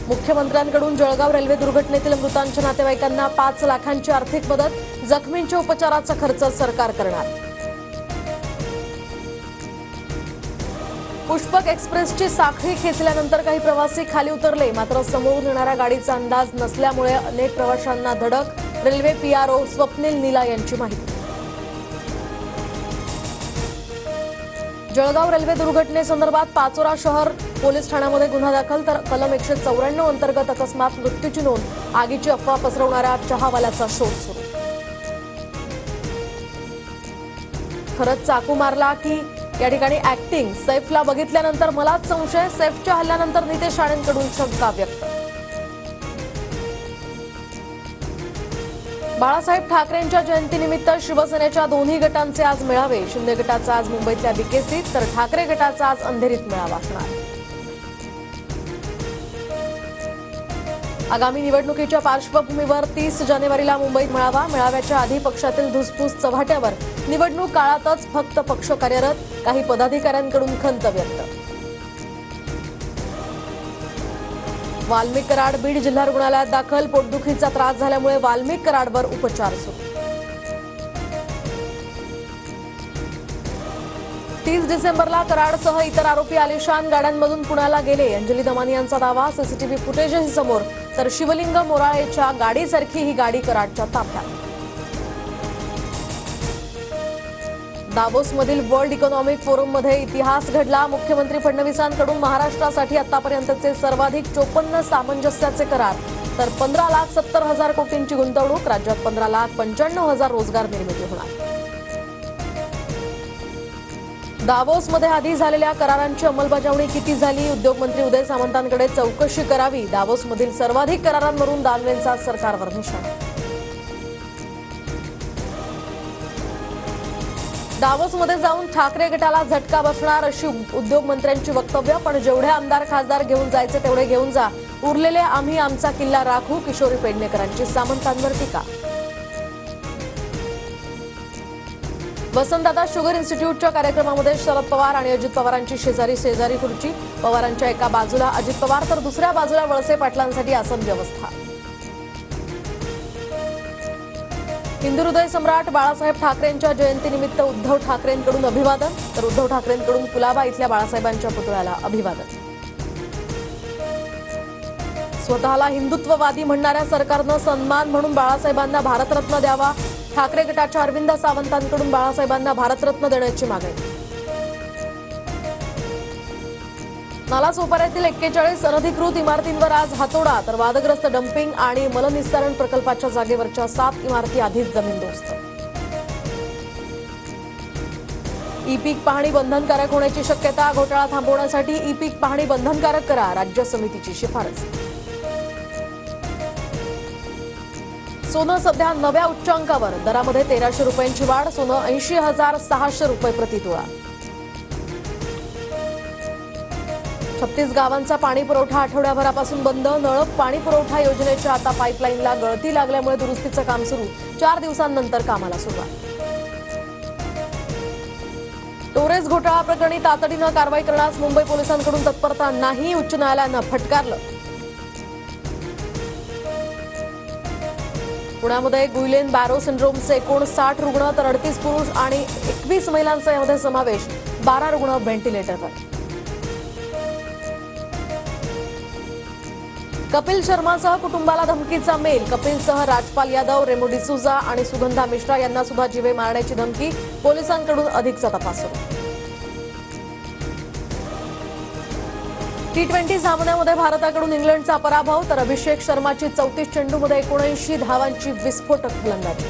मुख्यमंत्र्यांकडून Jalgaon railway दुर्घटनेतील मृतांच्या नातेवाईकांना 5 लाखांची आर्थिक मदत, जखमींच्या उपचाराचा खर्च सरकार करणार. पुष्पक एक्सप्रेसची साखळी खेचल्यानंतर काही प्रवासी खाली उतरले, मात्र समोरून येणाऱ्या गाडीचा अंदाज नसल्यामुळे अनेक प्रवाशांना धडक. रेल्वे पीआरओ स्वप्नील नीला यांची माहिती. जळगाव रेल्वे दुर्घटनेसंदर्भात पाचोरा शहर पोलीस ठाण्यामध्ये गुन्हा दाखल, तर कलम 194 अंतर्गत अकस्मात मृत्यूची नोंद. आगीची अफवा पसरवणाऱ्या चहावाल्याचा शोध सुरू. खरंच चाकू मारला की या ठिकाणी ऍक्टिंग? सैफला बघितल्यानंतर मलाच संशय. सैफच्या हल्ल्यानंतर नितेश राणेंकडून शंका व्यक्त. बाळासाहेब ठाकरेंच्या जयंतीनिमित्त शिवसेनेच्या दोन्ही गटांचे आज मेळावे. शिंदे गटाचा आज मुंबईतल्या बीकेसीत, तर ठाकरे गटाचा आज अंधेरीत मेळावा असणार. आगामी निवडणुकीच्या पार्श्वभूमीवर 30 जानेवारीला मुंबईत मेळावा. मेळाव्याच्या आधी पक्षातील धुसफूस चव्हाट्यावर. निवडणूक काळातच फक्त पक्ष कार्यरत, काही पदाधिकाऱ्यांकडून खंत व्यक्त. वाल्मिक कराड बीड जिल्हा रुग्णालयात दाखल. पोटदुखीचा त्रास झाल्यामुळे वाल्मिक कराडवर उपचार सुरू. 30 डिसेंबरला कराडसह इतर आरोपी आलिशान गाड्यांमधून पुण्याला गेले, अंजली दमानी यांचा दावा. सीसीटीव्ही फुटेजही समोर, तर शिवलिंग मोराळेच्या गाडीसारखी ही गाडी कराडच्या ताफ्यात. दावोसमधील वर्ल्ड इकॉनॉमिक फोरममध्ये इतिहास घडला. मुख्यमंत्री फडणवीसांकडून महाराष्ट्रासाठी आतापर्यंतचे सर्वाधिक 54 सामंजस्याचे करार, तर 15,70,000 कोटींची गुंतवणूक. राज्यात 15,95,000 रोजगार निर्मिती होणार. दावोसमध्ये आधी झालेल्या करारांची अंमलबजावणी किती झाली? उद्योगमंत्री उदय सामंतांकडे चौकशी करावी. दावोसमधील सर्वाधिक करारांवरून दानवेंचा सरकारवर निशाणा. दावोसमध्ये जाऊन ठाकरे गटाला झटका बसणार अशी उद्योगमंत्र्यांची वक्तव्य. पण जेवढे आमदार खासदार घेऊन जायचे तेवढे घेऊन जा, उरलेले आम्ही आमचा किल्ला राखू. किशोरी पेडणेकरांची सामंतांवर टीका. वसंतदादा शुगर इन्स्टिट्यूटच्या कार्यक्रमामध्ये शरद पवार आणि अजित पवारांची शेजारी खुर्ची. पवारांच्या एका बाजूला अजित पवार, तर दुसऱ्या बाजूला वळसे पाटलांसाठी आसन व्यवस्था. हिंदू हृदय सम्राट बाळासाहेब ठाकरेंच्या जयंतीनिमित्त उद्धव ठाकरेंकडून अभिवादन, तर उद्धव ठाकरेंकडून कुलाबा इथल्या बाळासाहेबांच्या पुतळ्याला अभिवादन. स्वतःला हिंदुत्ववादी म्हणणाऱ्या सरकारनं सन्मान म्हणून बाळासाहेबांना भारतरत्न द्यावा. ठाकरे गटाच्या अरविंद सावंतांकडून बाळासाहेबांना भारतरत्न देण्याची मागणी. नालासोपाऱ्यातील 41 अनधिकृत इमारतींवर आज हातोडा, तर वादग्रस्त डम्पिंग आणि मलनिस्सारण प्रकल्पाच्या जागेवरच्या 7 इमारती आधीच जमीनदोस्त. ई पीक पाहणी बंधनकारक होण्याची शक्यता. घोटाळा थांबवण्यासाठी ई पीक पाहणी बंधनकारक करा, राज्य समितीची शिफारस. सोनं सध्या नव्या उच्चांकावर. दरामध्ये 1,300 रुपयांची वाढ. सोनं 80,600 रुपये प्रति तोळा. 36 गावांचा पाणी पुरवठा आठवड्याभरापासून बंद. नळ पाणी पुरवठा योजनेच्या आता पाईपलाईनला गळती लागल्यामुळे दुरुस्तीचं काम सुरू. 4 दिवसांनंतर कामाला सुरुवात. टोरेस घोटाळा प्रकरणी तातडीनं कारवाई करण्यास मुंबई पोलिसांकडून तत्परता नाही. उच्च न्यायालयानं फटकारलं. पुण्यामध्ये गुइलेन बॅरो सिंड्रोमचे 59 रुग्ण, तर 38 पुरुष आणि 21 महिलांचा यामध्ये समावेश. 12 रुग्ण व्हेंटिलेटरवर. कपिल शर्मासह कुटुंबाला धमकीचा मेल. कपिलसह राजपाल यादव, रेमो डिसूजा आणि सुगंधा मिश्रा यांना सुद्धा जीवे मारण्याची धमकी. पोलिसांकडून अधिकचा तपास सुरू. T20 सामन्यामध्ये भारताकडून इंग्लंडचा पराभव, तर अभिषेक शर्माची 34 चेंडूमध्ये 79 धावांची विस्फोटक फलंदाजी.